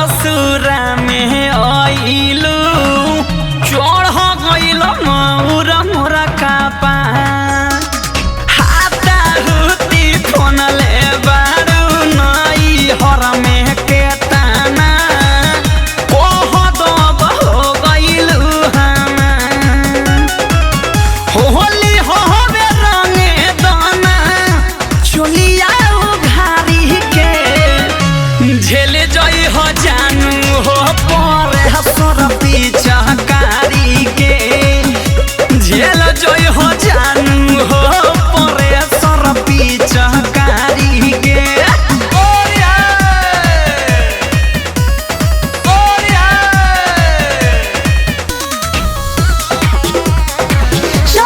ससुरा में आइलू चढ़ गइल मौर मोरा कापा हाता हुती फोन ले बारू नई हर में के ताना कोह दब हो गइलू हम होली होवे रंगे दाना चलिया घारी के झेल जई हो जानू हो परे हसर पीछा कारी के झेल जई हो जानू हो परे हसर पीछा कारी के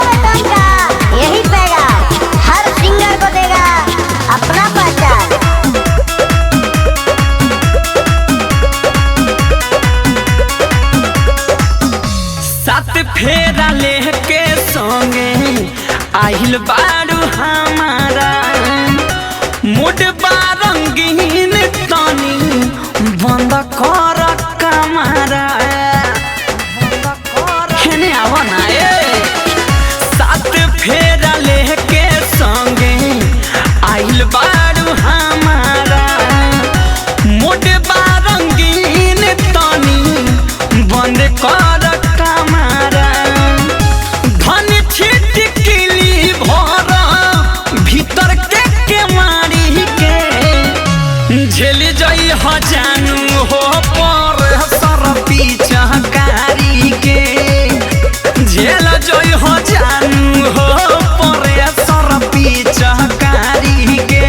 यही पैगाम हर सिंगर को देगा अपना पहचान। सात फेरा लेके संगे आहिल बारू हमारा मुड बारंगीन तनी बंद कर कमारा हेने आवा ना सात फेरा लेके संगे आहिल बारू हमारा मुड बारंगीन तनी बंद कर कमारा धन छिटकिली भर भीतर के मारी के झेल जई हो जानू हो पर सर पीछा कारी के झेल जई हो जानू हो पर सर पीछा कारी के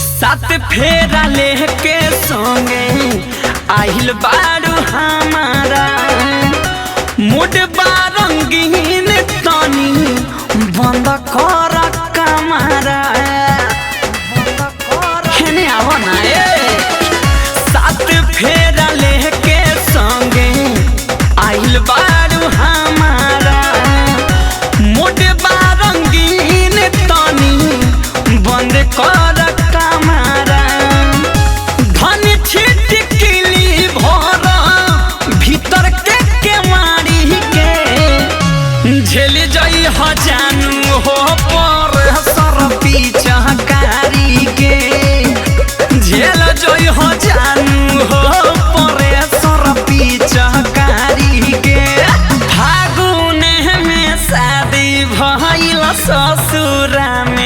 सात फेरा लेके संगे आहिल बारू हमारा मुड बारंगीन तनी बंद कर कमारा हेने आवा ना सात फेरा लेके संगे आहिल बारू हमारा मुड बारंगीन तनी बंद कर कमारा धन छिटकिली भर भीतर के मारी के झेल जई हो जानू हो पर सर पीछा कारी के झेल जई हो जानू हो पर सर पीछा कारी के फागुन में शादी भइल ससुरा में